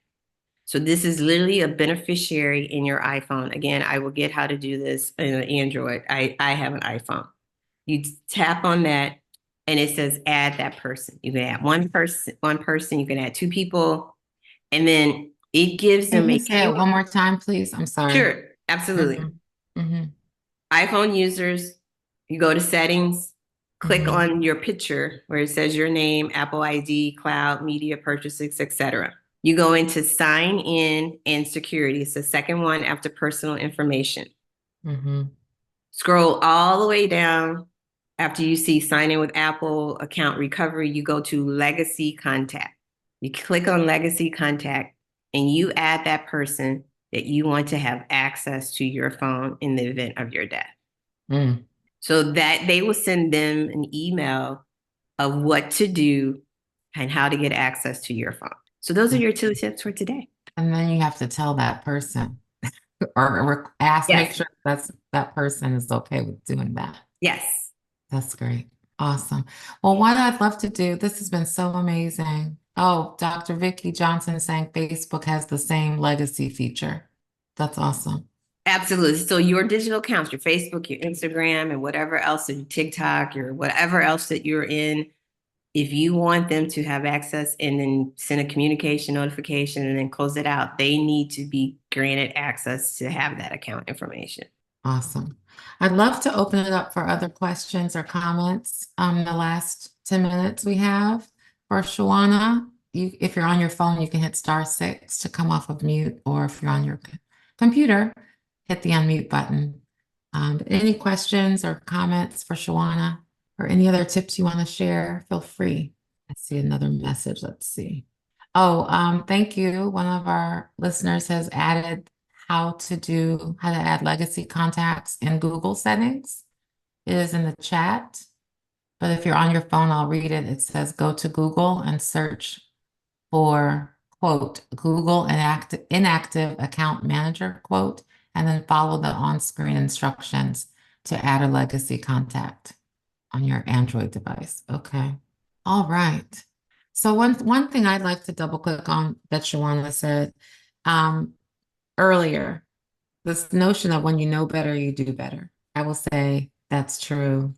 Speaker 2: So this is literally a beneficiary in your iPhone. Again, I will get how to do this in an Android. I have an iPhone. You tap on that and it says add that person. You can add one person, you can add 2 people, and then it gives
Speaker 1: Can
Speaker 2: them
Speaker 1: you
Speaker 2: a
Speaker 1: say it one more time, please? I'm sorry.
Speaker 2: Sure, absolutely. iPhone users, you go to settings, click on your picture where it says your name, Apple ID, cloud, media purchases, etc. You go into sign in and security. It's the second one after personal information. Scroll all the way down. After you see sign in with Apple account recovery, you go to legacy contact. You click on legacy contact and you add that person that you want to have access to your phone in the event of your death.
Speaker 1: Mm.
Speaker 2: So that they will send them an email of what to do and how to get access to your phone. So those are your 2 tips for today.
Speaker 1: And then you have to tell that person or ask, make
Speaker 2: Yes.
Speaker 1: sure that person is okay with doing that.
Speaker 2: Yes.
Speaker 1: That's great. Awesome. Well, what I'd love to do, this has been so amazing. Oh, Dr. Vicky Johnson saying Facebook has the same legacy feature. That's awesome.
Speaker 2: Absolutely. So your digital accounts, your Facebook, your Instagram, and whatever else, your TikTok, your whatever else that you're in, if you want them to have access and then send a communication notification and then close it out, they need to be granted access to have that account information.
Speaker 1: Awesome. I'd love to open it up for other questions or comments. The last 10 minutes we have for Shewonia. If you're on your phone, you can hit *6 to come off of mute, or if you're on your computer, hit the unmute button. Any questions or comments for Shewonia, or any other tips you want to share, feel free. I see another message. Let's see. Oh, thank you. One of our listeners has added how to add legacy contacts in Google settings. It is in the chat, but if you're on your phone, I'll read it. It says go to Google and search for, quote, Google inactive account manager, quote, and then follow the on-screen instructions to add a legacy contact on your Android device. Okay. All right. So one thing I'd like to double click on that Shewonia said earlier, this notion of when you know better, you do better. I will say that's true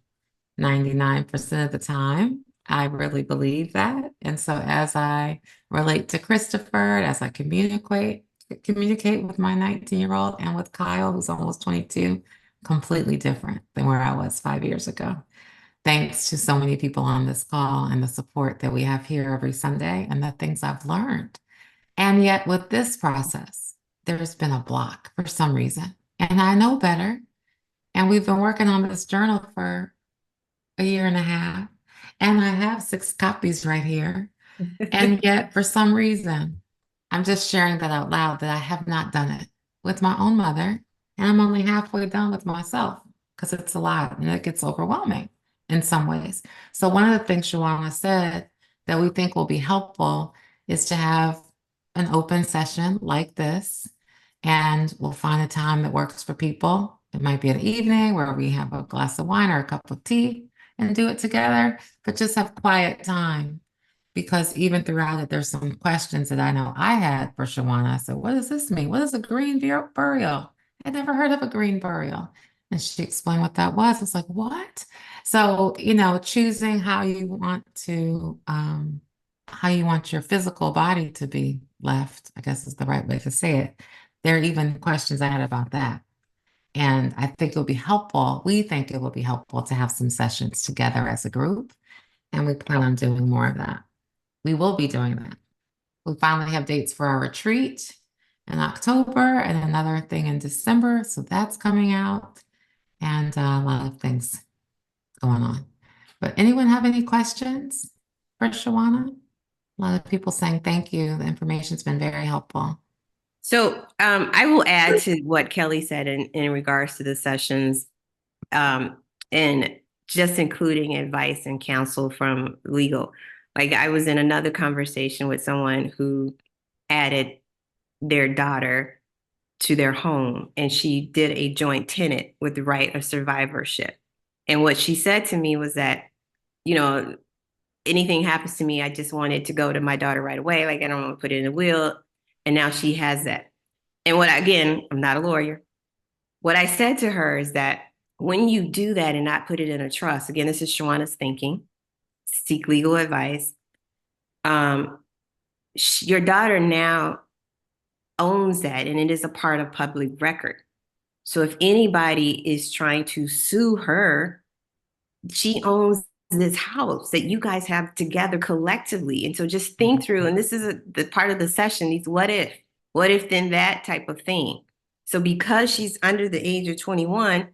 Speaker 1: 99% of the time. I really believe that. And so as I relate to Christopher, as I communicate with my 19-year-old and with Kyle, who's almost 22, completely different than where I was 5 years ago. Thanks to so many people on this call and the support that we have here every Sunday and the things I've learned. And yet with this process, there's been a block for some reason. And I know better. And we've been working on this journal for a year and a half. And I have 6 copies right here. And yet, for some reason, I'm just sharing that out loud that I have not done it with my own mother. And I'm only halfway done with myself because it's a lot and it gets overwhelming in some ways. So one of the things Shewonia said that we think will be helpful is to have an open session like this, and we'll find a time that works for people. It might be an evening where we have a glass of wine or a cup of tea and do it together, but just have quiet time. Because even throughout it, there's some questions that I know I had for Shewonia. I said, what does this mean? What is a green burial? I'd never heard of a green burial. And she explained what that was. I was like, what? So, choosing how you want your physical body to be left, I guess is the right way to say it. There are even questions I had about that. And I think it'll be helpful. We think it will be helpful to have some sessions together as a group. And we plan on doing more of that. We will be doing that. We finally have dates for our retreat in October and another thing in December. So that's coming out, and a lot of things going on. But anyone have any questions for Shewonia? A lot of people saying thank you. The information's been very helpful.
Speaker 2: So I will add to what Kelli said in regards to the sessions, and just including advice and counsel from legal. Like I was in another conversation with someone who added their daughter to their home, and she did a joint tenant with the right of survivorship. And what she said to me was that, anything happens to me, I just wanted to go to my daughter right away. Like I don't want to put it in a will. And now she has that. And I'm not a lawyer. What I said to her is that when you do that and not put it in a trust, again, this is Shewonia's thinking, seek legal advice. Your daughter now owns that, and it is a part of public record. So if anybody is trying to sue her, she owns this house that you guys have together collectively. And so just think through, and this is the part of the session, these what if then that type of thing. So because she's under the age of 21,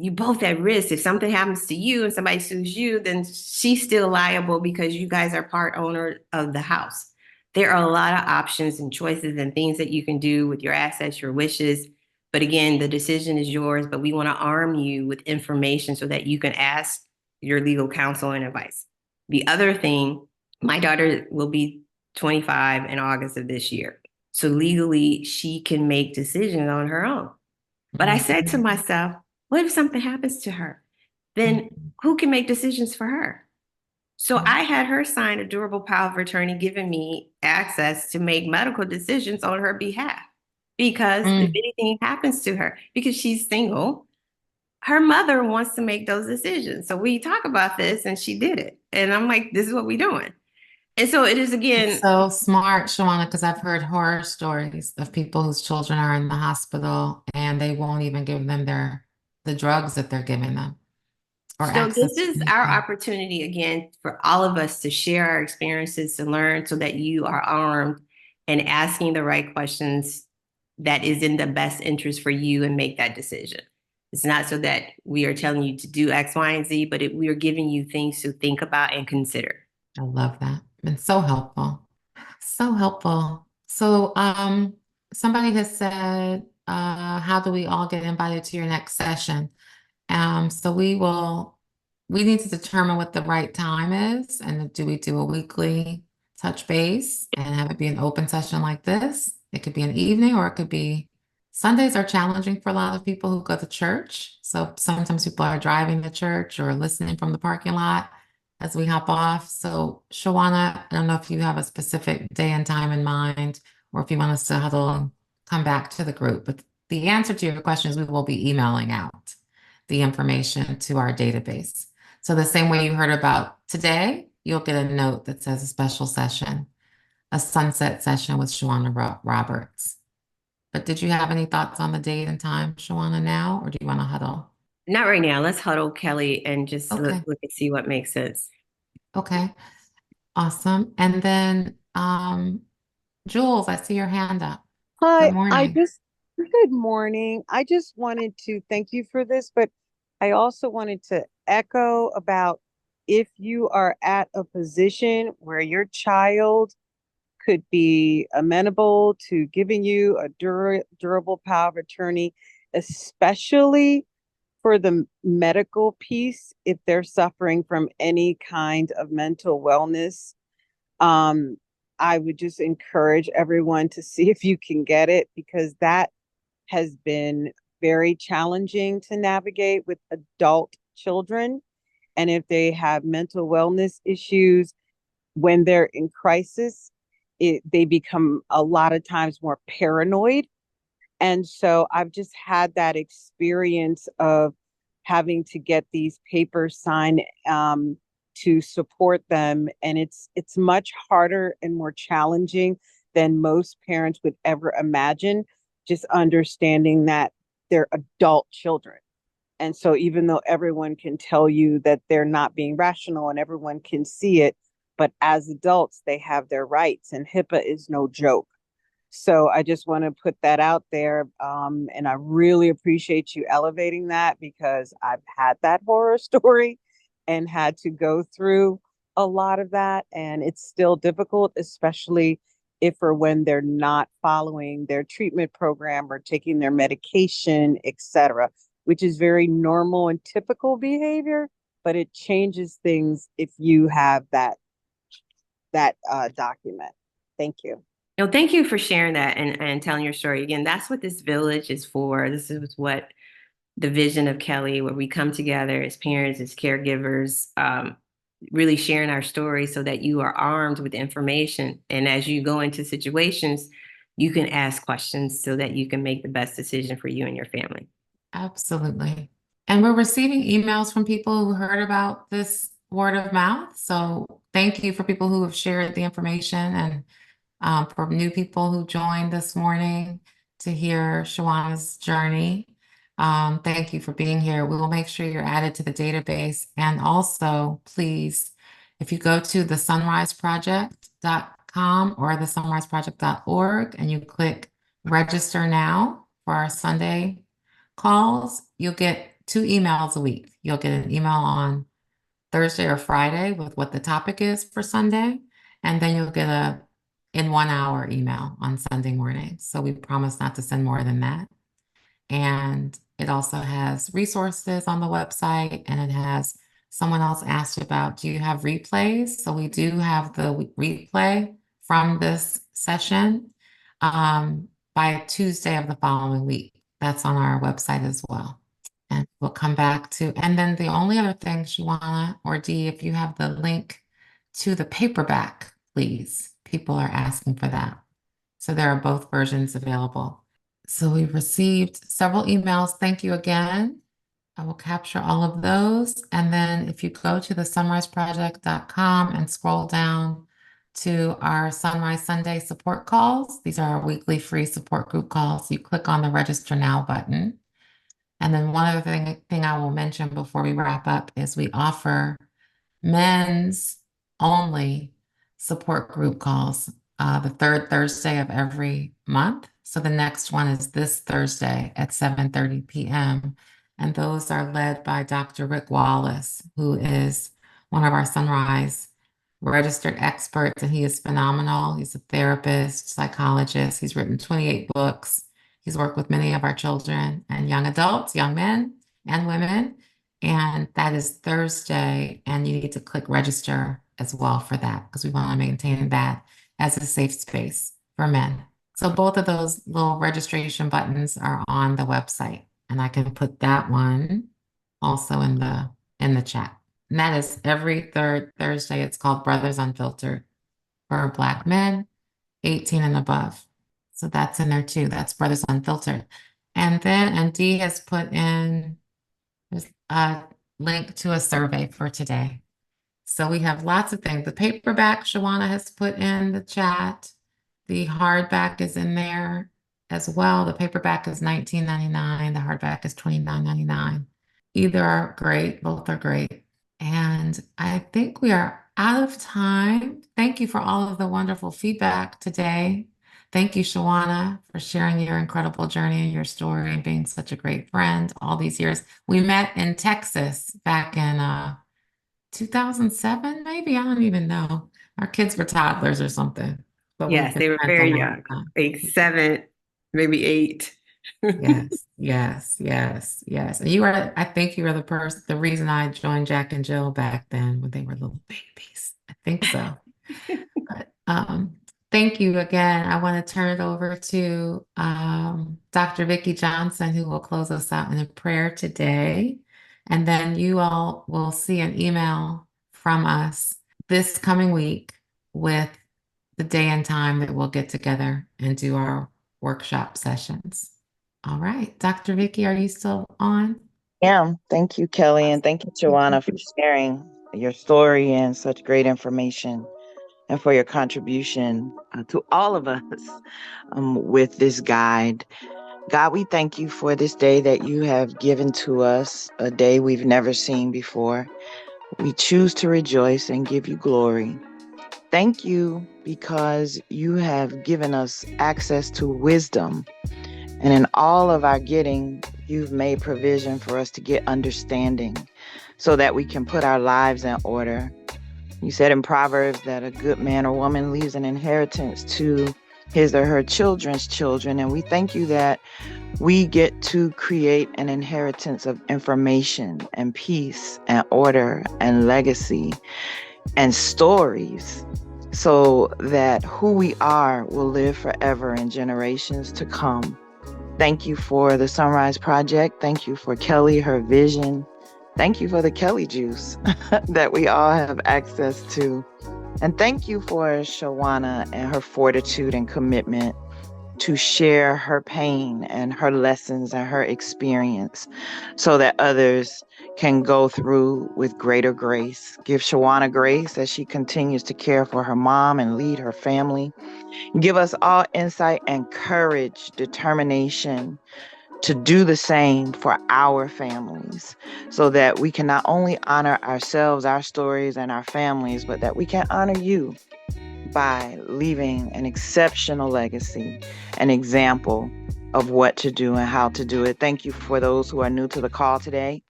Speaker 2: you both at risk. If something happens to you and somebody sues you, then she's still liable because you guys are part owner of the house. There are a lot of options and choices and things that you can do with your assets, your wishes. But again, the decision is yours, but we want to arm you with information so that you can ask your legal counsel and advice. The other thing, my daughter will be 25 in August of this year. So legally, she can make decisions on her own. But I said to myself, what if something happens to her? Then who can make decisions for her? So I had her sign a durable power of attorney, giving me access to make medical decisions on her behalf. Because if anything happens to her, because she's single, her mother wants to make those decisions. So we talk about this and she did it. And I'm like, this is what we're doing. And so it is, again.
Speaker 1: It's so smart, Shewonia, because I've heard horror stories of people whose children are in the hospital and they won't even give them the drugs that they're giving them or
Speaker 2: So
Speaker 1: access
Speaker 2: this is
Speaker 1: to
Speaker 2: our
Speaker 1: them.
Speaker 2: opportunity again for all of us to share our experiences, to learn so that you are armed and asking the right questions that is in the best interest for you and make that decision. It's not so that we are telling you to do X, Y, and Z, but we are giving you things to think about and consider.
Speaker 1: I love that. Been so helpful. So helpful. So somebody has said, how do we all get invited to your next session? So we need to determine what the right time is. And do we do a weekly touch base and have it be an open session like this? It could be an evening or it could be Sundays are challenging for a lot of people who go to church. So sometimes people are driving to church or listening from the parking lot as we hop off. So Shewonia, I don't know if you have a specific day and time in mind or if you want us to huddle and come back to the group. But the answer to your question is we will be emailing out the information to our database. So the same way you heard about today, you'll get a note that says a special session, a sunset session with Shewonia Roberts. But did you have any thoughts on the date and time, Shewonia, now, or do you want to huddle?
Speaker 2: Not right now. Let's huddle, Kelli, and just
Speaker 1: Okay.
Speaker 2: look and see what makes sense.
Speaker 1: Okay. Awesome. And then Jules, I see your hand up. Good
Speaker 3: Hi,
Speaker 1: morning.
Speaker 3: good morning. I just wanted to thank you for this, but I also wanted to echo about if you are at a position where your child could be amenable to giving you a durable power of attorney, especially for the medical piece, if they're suffering from any kind of mental wellness. I would just encourage everyone to see if you can get it because that has been very challenging to navigate with adult children. And if they have mental wellness issues when they're in crisis, they become a lot of times more paranoid. And so I've just had that experience of having to get these papers signed to support them. And it's much harder and more challenging than most parents would ever imagine, just understanding that they're adult children. And so even though everyone can tell you that they're not being rational and everyone can see it, but as adults, they have their rights and HIPAA is no joke. So I just want to put that out there. And I really appreciate you elevating that because I've had that horror story and had to go through a lot of that. And it's still difficult, especially if or when they're not following their treatment program or taking their medication, etc., which is very normal and typical behavior, but it changes things if you have that document. Thank you.
Speaker 2: No, thank you for sharing that and telling your story. Again, that's what this village is for. This is what the vision of Kelli, where we come together as parents, as caregivers, really sharing our story so that you are armed with information. And as you go into situations, you can ask questions so that you can make the best decision for you and your family.
Speaker 1: Absolutely. And we're receiving emails from people who heard about this word of mouth. So thank you for people who have shared the information and for new people who joined this morning to hear Shewonia's journey. Thank you for being here. We will make sure you're added to the database. And also, please, if you go to the sonriseproject.com or the sonriseproject.org and you click register now for our Sunday calls, you'll get 2 emails a week. You'll get an email on Thursday or Friday with what the topic is for Sunday, and then you'll get a in 1 hour email on Sunday morning. So we promise not to send more than that. And it also has resources on the website, and it has someone else asked about, do you have replays? So we do have the replay from this session by Tuesday of the following week. That's on our website as well. And we'll come back to, and then the only other thing, Shewonia or Dee, if you have the link to the paperback, please. People are asking for that. So there are both versions available. So we've received several emails. Thank you again. I will capture all of those. And then if you go to the sonriseproject.com and scroll down to our Sunrise Sunday support calls, these are our weekly free support group calls. You click on the Register Now button. And then one other thing I will mention before we wrap up is we offer men's only support group calls the third Thursday of every month. So the next one is this Thursday at 7:30 p.m. And those are led by Dr. Rick Wallace, who is one of our Sunrise registered experts, and he is phenomenal. He's a therapist, psychologist. He's written 28 books. He's worked with many of our children and young adults, young men and women. And that is Thursday. And you need to click register as well for that, because we want to maintain that as a safe space for men. So both of those little registration buttons are on the website. And I can put that one also in the chat. And that is every third Thursday. It's called Brothers Unfiltered for Black men, 18 and above. So that's in there too. That's Brothers Unfiltered. And Dee has put in a link to a survey for today. So we have lots of things. The paperback, Shewonia has put in the chat. The hardback is in there as well. The paperback is $19.99. The hardback is $29.99. Either are great. Both are great. And I think we are out of time. Thank you for all of the wonderful feedback today. Thank you, Shewonia, for sharing your incredible journey and your story and being such a great friend all these years. We met in Texas back in 2007, maybe. I don't even know. Our kids were toddlers or something. But
Speaker 2: yes, they were very young, like 7, maybe 8.
Speaker 1: Yes. And you were, I think you were the reason I joined Jack and Jill back then when they were little babies. I think so. But thank you again. I want to turn it over to Dr. Vicki Johnson, who will close us out in a prayer today. And then you all will see an email from us this coming week with the day and time that we'll get together and do our workshop sessions. All right. Dr. Vicki, are you still on?
Speaker 4: Yeah. Thank you, Kelli. And thank you, Shewonia, for sharing your story and such great information, and for your contribution to all of us with this guide. God, we thank you for this day that you have given to us, a day we've never seen before. We choose to rejoice and give you glory. Thank you because you have given us access to wisdom. And in all of our getting, you've made provision for us to get understanding so that we can put our lives in order. You said in Proverbs that a good man or woman leaves an inheritance to his or her children's children. And we thank you that we get to create an inheritance of information and peace and order and legacy and stories, so that who we are will live forever in generations to come. Thank you for the Sonrise Project. Thank you for Kelli, her vision. Thank you for the Kelli juice that we all have access to. And thank you for Shewonia and her fortitude and commitment to share her pain and her lessons and her experience so that others can go through with greater grace. Give Shewonia grace as she continues to care for her mom and lead her family. Give us all insight and courage, determination to do the same for our families, so that we can not only honor ourselves, our stories, and our families, but that we can honor you. by leaving an exceptional legacy, an example of what to do and how to do it. Thank you for those who are new to the call today.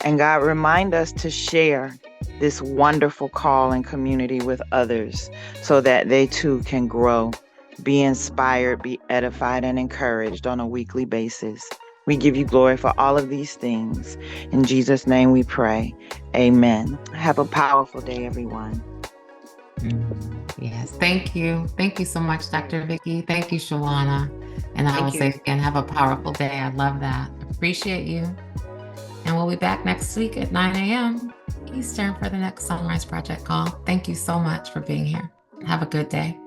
Speaker 4: And God, remind us to share this wonderful call and community with others so that they too can grow, be inspired, be edified, and encouraged on a weekly basis. We give you glory for all of these things. In Jesus' name we pray. Amen. Have a powerful day, everyone.
Speaker 1: Yes, thank you. Thank you so much, Dr. Vicki. Thank you, Shewonia. And I will say again, have a powerful day. I love that. Appreciate you. And we'll be back next week at 9 a.m. Eastern for the next Sonrise Project call. Thank you so much for being here. Have a good day.